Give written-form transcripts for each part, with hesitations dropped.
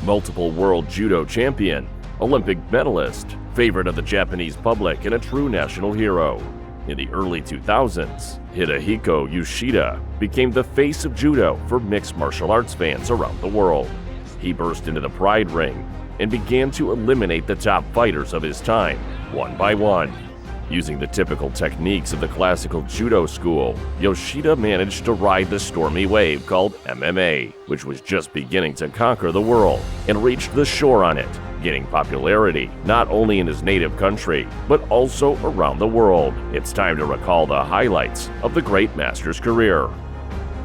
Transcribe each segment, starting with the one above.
multiple world judo champion, Olympic medalist, favorite of the Japanese public, and a true national hero. In the early 2000s, Hidehiko Yoshida became the face of judo for mixed martial arts fans around the world. He burst into the Pride ring and began to eliminate the top fighters of his time, one by one. Using the typical techniques of the classical judo school, Yoshida managed to ride the stormy wave called MMA, which was just beginning to conquer the world, and reached the shore on it, gaining popularity not only in his native country, but also around the world. It's time to recall the highlights of the great master's career.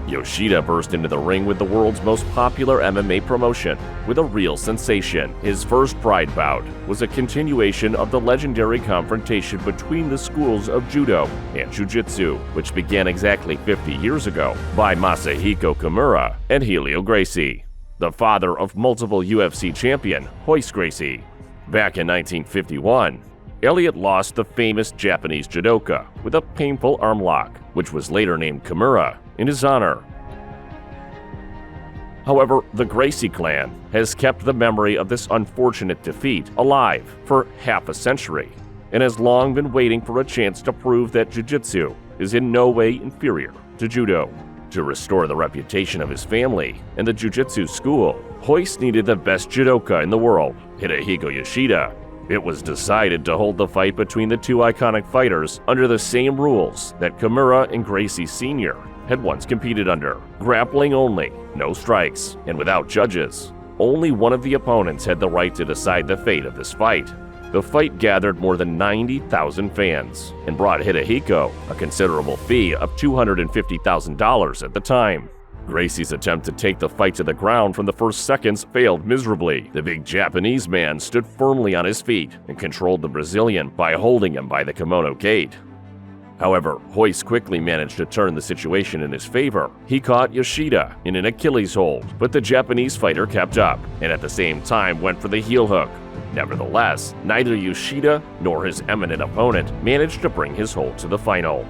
Yoshida burst into the ring with the world's most popular MMA promotion with a real sensation. His first Pride bout was a continuation of the legendary confrontation between the schools of judo and jiu-jitsu, which began exactly 50 years ago by Masahiko Kimura and Helio Gracie, the father of multiple UFC champion Royce Gracie. Back in 1951, Elliott lost the famous Japanese judoka with a painful arm lock, which was later named Kimura in his honor. However, the Gracie clan has kept the memory of this unfortunate defeat alive for half a century and has long been waiting for a chance to prove that jiu-jitsu is in no way inferior to judo. To restore the reputation of his family and the jiu-jitsu school, Royce needed the best judoka in the world, Hidehiko Yoshida. It was decided to hold the fight between the two iconic fighters under the same rules that Kimura and Gracie Sr. had once competed under: grappling only, no strikes, and without judges. Only one of the opponents had the right to decide the fate of this fight. The fight gathered more than 90,000 fans and brought Hidehiko a considerable fee of $250,000 at the time. Gracie's attempt to take the fight to the ground from the first seconds failed miserably. The big Japanese man stood firmly on his feet and controlled the Brazilian by holding him by the kimono gate. However, Royce quickly managed to turn the situation in his favor. He caught Yoshida in an Achilles hold, but the Japanese fighter kept up and at the same time went for the heel hook. Nevertheless, neither Yoshida nor his eminent opponent managed to bring his hold to the final.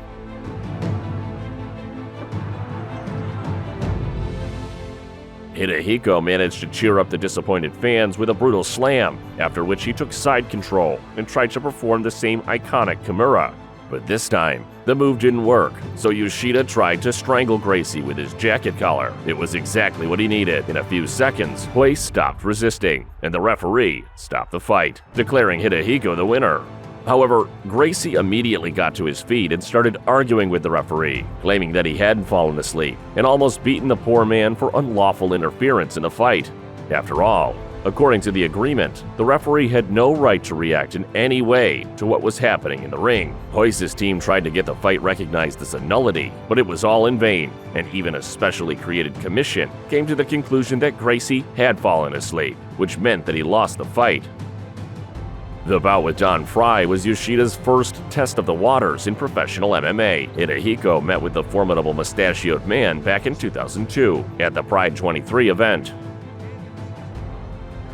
Hidehiko managed to cheer up the disappointed fans with a brutal slam, after which he took side control and tried to perform the same iconic Kimura. But this time, the move didn't work, so Yoshida tried to strangle Gracie with his jacket collar. It was exactly what he needed. In a few seconds, Royce stopped resisting, and the referee stopped the fight, declaring Hidehiko the winner. However, Gracie immediately got to his feet and started arguing with the referee, claiming that he hadn't fallen asleep and almost beaten the poor man for unlawful interference in the fight. After all, according to the agreement, the referee had no right to react in any way to what was happening in the ring. Royce's team tried to get the fight recognized as a nullity, but it was all in vain, and even a specially created commission came to the conclusion that Gracie had fallen asleep, which meant that he lost the fight. The bout with Don Frye was Yoshida's first test of the waters in professional MMA. Hidehiko met with the formidable mustachioed man back in 2002 at the Pride 23 event.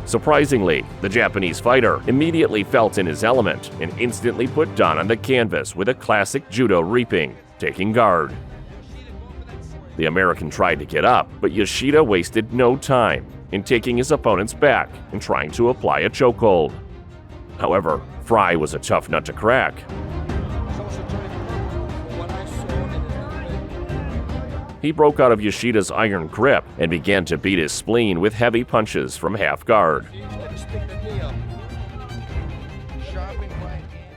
Surprisingly, the Japanese fighter immediately felt in his element and instantly put Don on the canvas with a classic judo reaping, taking guard. The American tried to get up, but Yoshida wasted no time in taking his opponent's back and trying to apply a chokehold. However, Frye was a tough nut to crack. He broke out of Yoshida's iron grip and began to beat his spleen with heavy punches from half guard.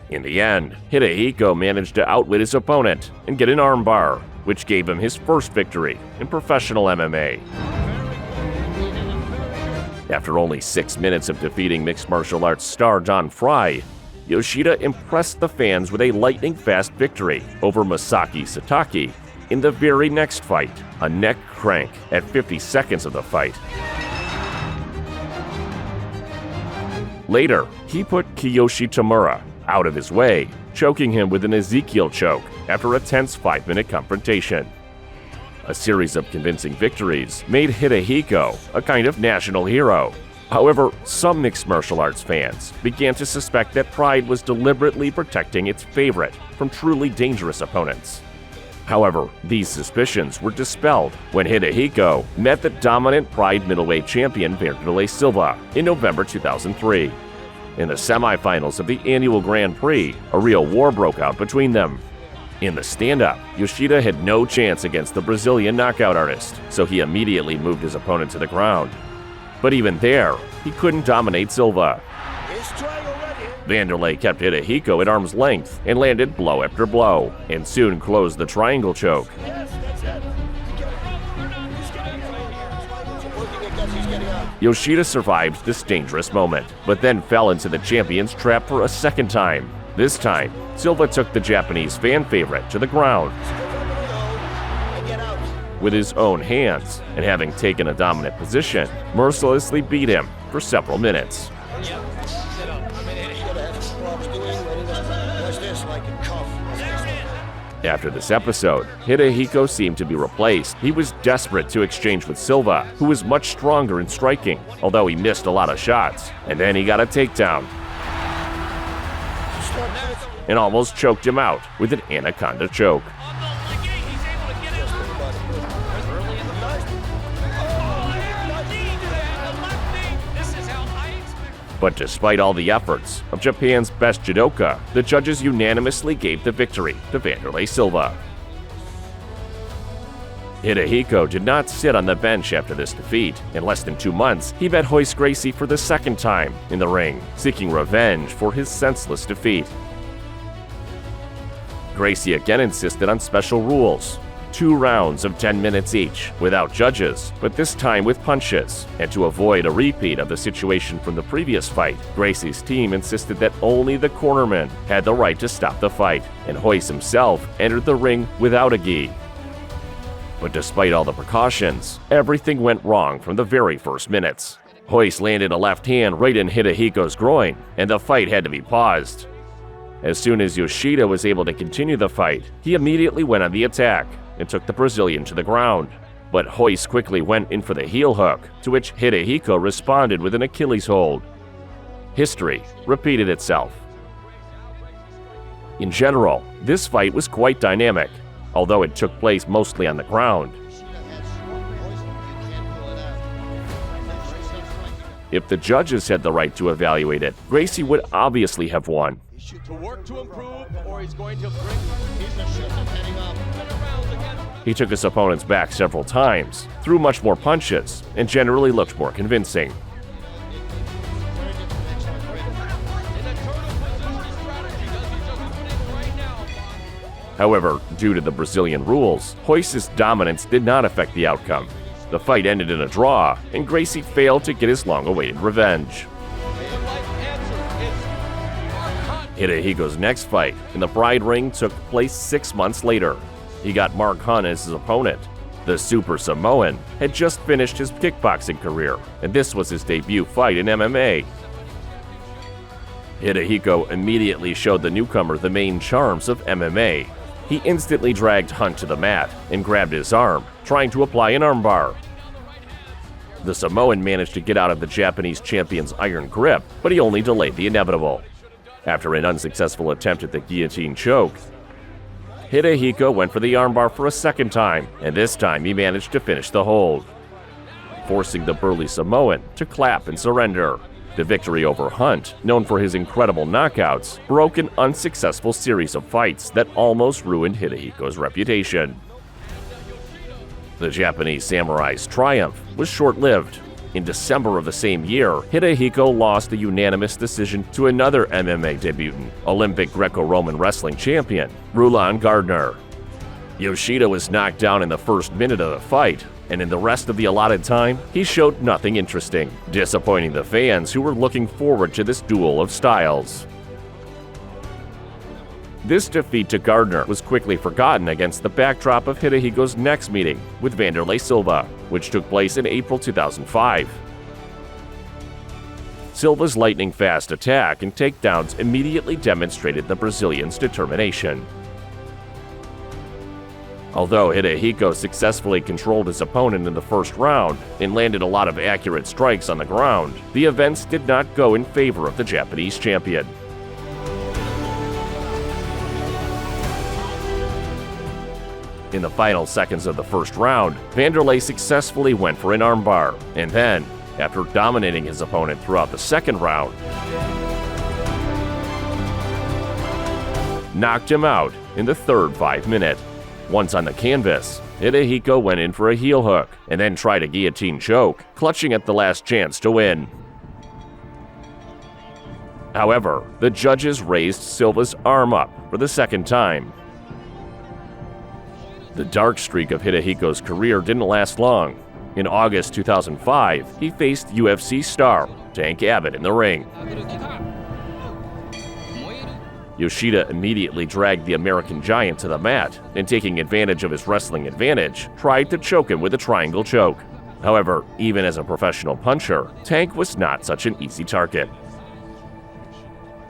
In the end, Hidehiko managed to outwit his opponent and get an armbar, which gave him his first victory in professional MMA. After only 6 minutes of defeating mixed martial arts star Don Frye, Yoshida impressed the fans with a lightning-fast victory over Masaki Satake in the very next fight, a neck crank at 50 seconds of the fight. Later, he put Kiyoshi Tamura out of his way, choking him with an Ezekiel choke after a tense 5-minute confrontation. A series of convincing victories made Hidehiko a kind of national hero. However, some mixed martial arts fans began to suspect that Pride was deliberately protecting its favorite from truly dangerous opponents. However, these suspicions were dispelled when Hidehiko met the dominant Pride middleweight champion Wanderlei Silva in November 2003. In the semifinals of the annual Grand Prix, a real war broke out between them. In the stand-up, Yoshida had no chance against the Brazilian knockout artist, so he immediately moved his opponent to the ground. But even there, he couldn't dominate Silva. Wanderlei kept Hidehiko at arm's length and landed blow after blow, and soon closed the triangle choke. Yoshida survived this dangerous moment, but then fell into the champion's trap for a second time. This time, Silva took the Japanese fan favorite to the ground with his own hands, and having taken a dominant position, mercilessly beat him for several minutes. After this episode, Hidehiko seemed to be replaced. He was desperate to exchange with Silva, who was much stronger in striking, although he missed a lot of shots. And then he got a takedown and almost choked him out with an anaconda choke. But despite all the efforts of Japan's best judoka, the judges unanimously gave the victory to Wanderlei Silva. Hidehiko did not sit on the bench after this defeat. In less than 2 months, he met Gracie for the second time in the ring, seeking revenge for his senseless defeat. Gracie again insisted on special rules. 2 rounds of 10 minutes each, without judges, but this time with punches. And to avoid a repeat of the situation from the previous fight, Gracie's team insisted that only the cornerman had the right to stop the fight, and Royce himself entered the ring without a gi. But despite all the precautions, everything went wrong from the very first minutes. Royce landed a left hand right in Hidehiko's groin, and the fight had to be paused. As soon as Yoshida was able to continue the fight, he immediately went on the attack and took the Brazilian to the ground. But Royce quickly went in for the heel hook, to which Hidehiko responded with an Achilles hold. History repeated itself. In general, this fight was quite dynamic, although it took place mostly on the ground. If the judges had the right to evaluate it, Gracie would obviously have won. To work to improve, or he's going to bring. He's heading up. He took his opponent's back several times, threw much more punches, and generally looked more convincing. However, due to the Brazilian rules, Royce's dominance did not affect the outcome. The fight ended in a draw, and Gracie failed to get his long-awaited revenge. Hidehiko's next fight in the Pride ring took place 6 months later. He got Mark Hunt as his opponent. The Super Samoan had just finished his kickboxing career, and this was his debut fight in MMA. Hidehiko immediately showed the newcomer the main charms of MMA. He instantly dragged Hunt to the mat and grabbed his arm, trying to apply an armbar. The Samoan managed to get out of the Japanese champion's iron grip, but he only delayed the inevitable. After an unsuccessful attempt at the guillotine choke, Hidehiko went for the armbar for a second time, and this time he managed to finish the hold, forcing the burly Samoan to clap and surrender. The victory over Hunt, known for his incredible knockouts, broke an unsuccessful series of fights that almost ruined Hidehiko's reputation. The Japanese samurai's triumph was short-lived. In December of the same year, Hidehiko lost a unanimous decision to another MMA debutant, Olympic Greco-Roman wrestling champion, Roland Gardner. Yoshida was knocked down in the first minute of the fight, and in the rest of the allotted time, he showed nothing interesting, disappointing the fans who were looking forward to this duel of styles. This defeat to Gardner was quickly forgotten against the backdrop of Hidehiko's next meeting with Wanderlei Silva, which took place in April 2005. Silva's lightning-fast attack and takedowns immediately demonstrated the Brazilian's determination. Although Hidehiko successfully controlled his opponent in the first round and landed a lot of accurate strikes on the ground, the events did not go in favor of the Japanese champion. In the final seconds of the first round, Wanderlei successfully went for an armbar, and then, after dominating his opponent throughout the second round, knocked him out in the third 5-minute. Once on the canvas, Hidehiko went in for a heel hook and then tried a guillotine choke, clutching at the last chance to win. However, the judges raised Silva's arm up for the second time. The dark streak of Hidehiko's career didn't last long. In August 2005, he faced UFC star Tank Abbott in the ring. Yoshida immediately dragged the American giant to the mat and, taking advantage of his wrestling advantage, tried to choke him with a triangle choke. However, even as a professional puncher, Tank was not such an easy target.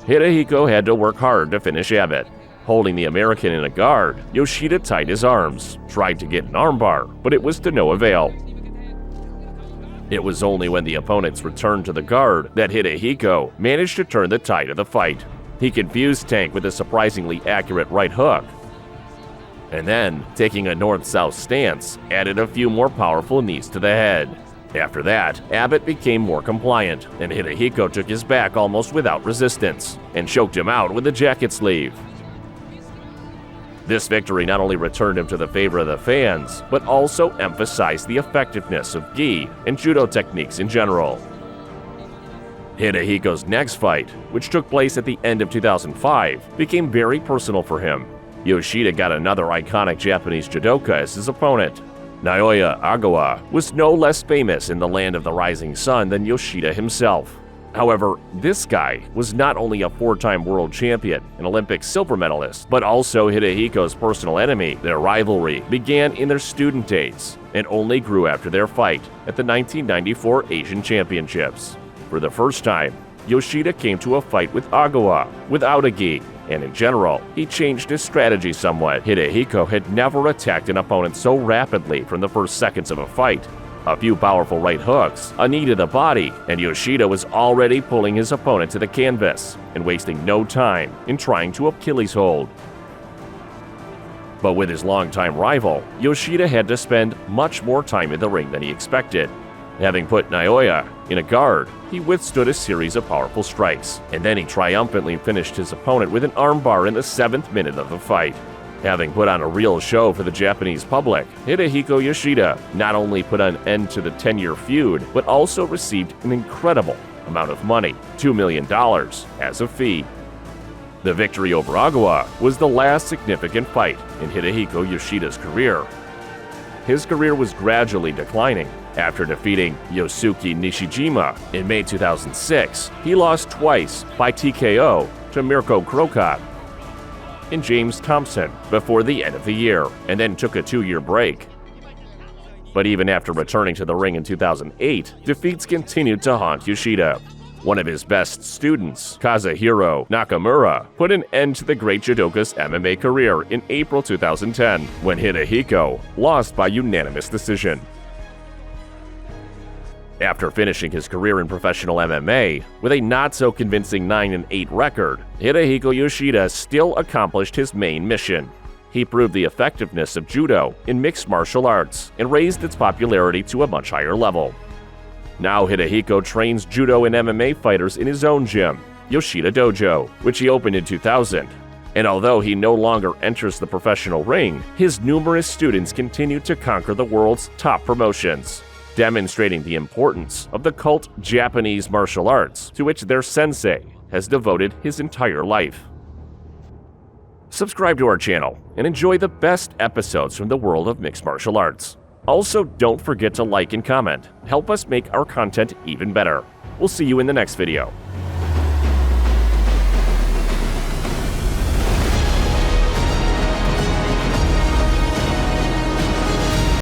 Hidehiko had to work hard to finish Abbott. Holding the American in a guard, Yoshida tied his arms, tried to get an armbar, but it was to no avail. It was only when the opponents returned to the guard that Hidehiko managed to turn the tide of the fight. He confused Tank with a surprisingly accurate right hook, and then, taking a north-south stance, added a few more powerful knees to the head. After that, Abbott became more compliant, and Hidehiko took his back almost without resistance, and choked him out with a jacket sleeve. This victory not only returned him to the favor of the fans, but also emphasized the effectiveness of gi and judo techniques in general. Hidehiko's next fight, which took place at the end of 2005, became very personal for him. Yoshida got another iconic Japanese judoka as his opponent. Naoya Ogawa was no less famous in the land of the rising sun than Yoshida himself. However, this guy was not only a 4-time world champion, an Olympic silver medalist, but also Hidehiko's personal enemy. Their rivalry began in their student days and only grew after their fight at the 1994 Asian Championships. For the first time, Yoshida came to a fight with Ogawa without a gi, and in general, he changed his strategy somewhat. Hidehiko had never attacked an opponent so rapidly from the first seconds of a fight. A few powerful right hooks, a knee to the body, and Yoshida was already pulling his opponent to the canvas and wasting no time in trying to Achilles hold. But with his longtime rival, Yoshida had to spend much more time in the ring than he expected. Having put Naoya in a guard, he withstood a series of powerful strikes, and then he triumphantly finished his opponent with an armbar in the 7th minute of the fight. Having put on a real show for the Japanese public, Hidehiko Yoshida not only put an end to the 10-year feud, but also received an incredible amount of money, $2 million, as a fee. The victory over Ogawa was the last significant fight in Hidehiko Yoshida's career. His career was gradually declining. After defeating Yosuke Nishijima in May 2006, he lost twice by TKO to Mirko Krokop and James Thompson before the end of the year, and then took a 2-year break. But even after returning to the ring in 2008, defeats continued to haunt Yoshida. One of his best students, Kazuhiro Nakamura, put an end to the great judoka's MMA career in April 2010, when Hidehiko lost by unanimous decision. After finishing his career in professional MMA with a not-so-convincing 9-8 record, Hidehiko Yoshida still accomplished his main mission. He proved the effectiveness of judo in mixed martial arts and raised its popularity to a much higher level. Now Hidehiko trains judo and MMA fighters in his own gym, Yoshida Dojo, which he opened in 2000. And although he no longer enters the professional ring, his numerous students continue to conquer the world's top promotions, demonstrating the importance of the cult Japanese martial arts to which their sensei has devoted his entire life. Subscribe to our channel and enjoy the best episodes from the world of mixed martial arts. Also, don't forget to like and comment. Help us make our content even better. We'll see you in the next video.